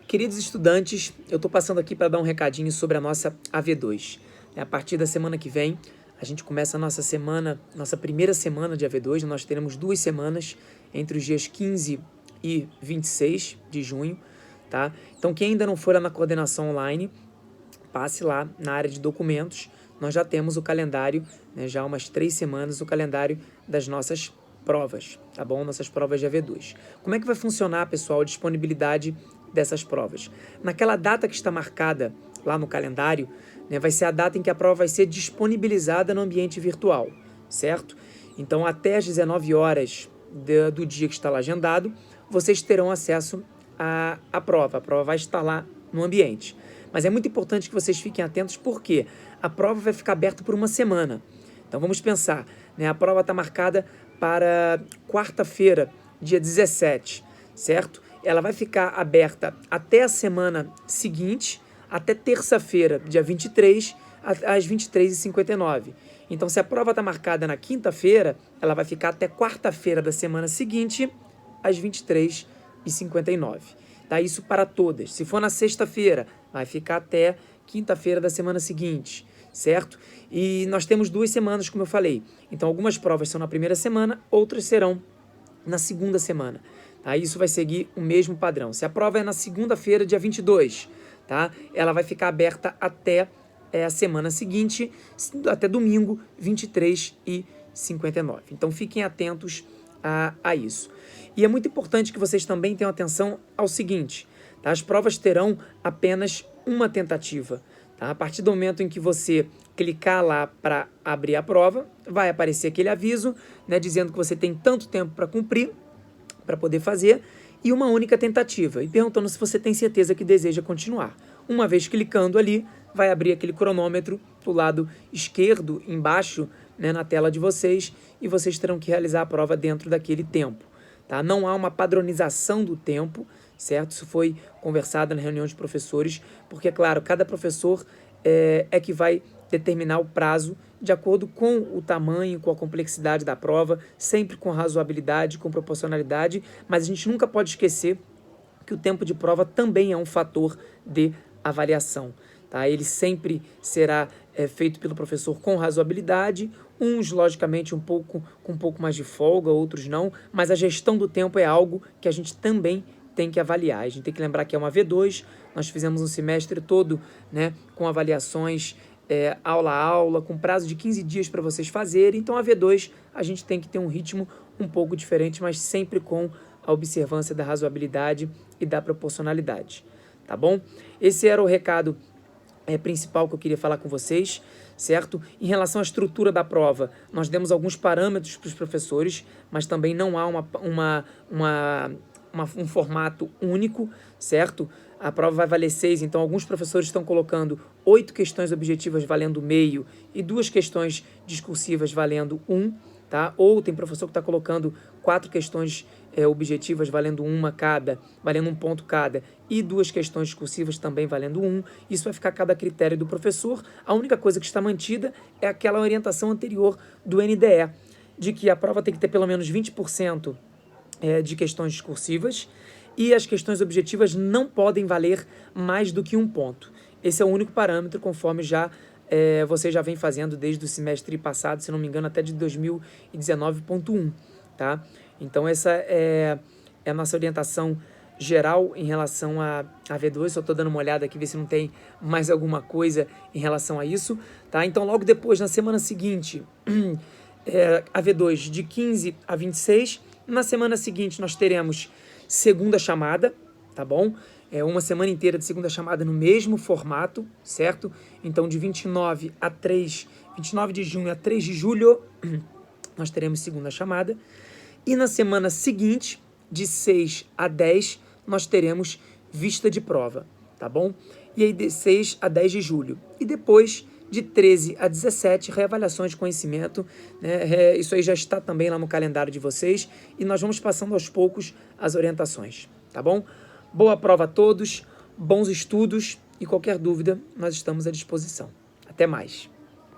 Queridos estudantes, eu estou passando aqui para dar um recadinho sobre a nossa AV2. A partir da semana que vem, a gente começa a nossa primeira semana de AV2. Nós teremos 2 semanas entre os dias 15 e 26 de junho, tá? Então, quem ainda não for lá na coordenação online, passe lá na área de documentos. Nós já temos o calendário, né, já há umas 3 semanas, o calendário das nossas provas, tá bom? Nossas provas de AV2. Como é que vai funcionar, pessoal, a disponibilidade dessas provas? Naquela data que está marcada lá no calendário, né, vai ser a data em que a prova vai ser disponibilizada no ambiente virtual, certo? Então, até às 19 horas do dia que está lá agendado, vocês terão acesso à prova. A prova vai estar lá no ambiente. Mas é muito importante que vocês fiquem atentos, porque a prova vai ficar aberta por uma semana. Então vamos pensar, né? A prova está marcada para quarta-feira, dia 17, certo? Ela vai ficar aberta até a semana seguinte, até terça-feira, dia 23, às 23h59. Então, se a prova está marcada na quinta-feira, ela vai ficar até quarta-feira da semana seguinte, às 23h59. Tá? Isso para todas. Se for na sexta-feira, vai ficar até quinta-feira da semana seguinte, certo? E nós temos 2 semanas, como eu falei. Então, algumas provas são na primeira semana, outras serão na segunda semana. Tá? Isso vai seguir o mesmo padrão. Se a prova é na segunda-feira, dia 22, tá? Ela vai ficar aberta até a semana seguinte, até domingo, 23h59. Então, fiquem atentos a isso. E é muito importante que vocês também tenham atenção ao seguinte, tá? As provas terão apenas uma tentativa. Tá? A partir do momento em que você clicar lá para abrir a prova, vai aparecer aquele aviso, né, dizendo que você tem tanto tempo para cumprir, para poder fazer, e uma única tentativa, e perguntando se você tem certeza que deseja continuar. Uma vez clicando ali, vai abrir aquele cronômetro do lado esquerdo, embaixo, né, na tela de vocês, e vocês terão que realizar a prova dentro daquele tempo. Tá? Não há uma padronização do tempo, certo? Isso foi conversado na reunião de professores, porque, claro, cada professor é que vai determinar o prazo de acordo com o tamanho, com a complexidade da prova, sempre com razoabilidade, com proporcionalidade, mas a gente nunca pode esquecer que o tempo de prova também é um fator de avaliação. Tá? Ele sempre será feito pelo professor com razoabilidade, uns, logicamente, com um pouco mais de folga, outros não, mas a gestão do tempo é algo que a gente também tem que avaliar. A gente tem que lembrar que é uma V2, nós fizemos um semestre todo, né, com avaliações aula a aula, com prazo de 15 dias para vocês fazerem. Então, a V2 a gente tem que ter um ritmo um pouco diferente, mas sempre com a observância da razoabilidade e da proporcionalidade. Tá bom? Esse era o recado principal que eu queria falar com vocês, certo? Em relação à estrutura da prova, nós demos alguns parâmetros para os professores, mas também não há um formato único, certo? A prova vai valer 6, então alguns professores estão colocando 8 questões objetivas valendo meio e 2 questões discursivas valendo 1, tá? Ou tem professor que está colocando 4 questões objetivas valendo 1 cada, valendo 1 ponto cada, e 2 questões discursivas também valendo 1. Isso vai ficar a cada critério do professor. A única coisa que está mantida é aquela orientação anterior do NDE, de que a prova tem que ter pelo menos 20% de questões discursivas, e as questões objetivas não podem valer mais do que 1 ponto. Esse é o único parâmetro, conforme você já vem fazendo desde o semestre passado, se não me engano, até de 2019.1, tá? Então, essa é a nossa orientação geral em relação a V2. Só estou dando uma olhada aqui, ver se não tem mais alguma coisa em relação a isso, tá? Então, logo depois, na semana seguinte, a V2 de 15 a 26. Na semana seguinte, nós teremos segunda chamada, tá bom? Uma semana inteira de segunda chamada no mesmo formato, certo? Então, de 29 de junho a 3 de julho, nós teremos segunda chamada. E na semana seguinte, de 6 a 10, nós teremos vista de prova, tá bom? E aí, de 6 a 10 de julho. E depois, de 13 a 17, reavaliações de conhecimento, né? Isso aí já está também lá no calendário de vocês, e nós vamos passando aos poucos as orientações, tá bom? Boa prova a todos, bons estudos, e qualquer dúvida, nós estamos à disposição. Até mais!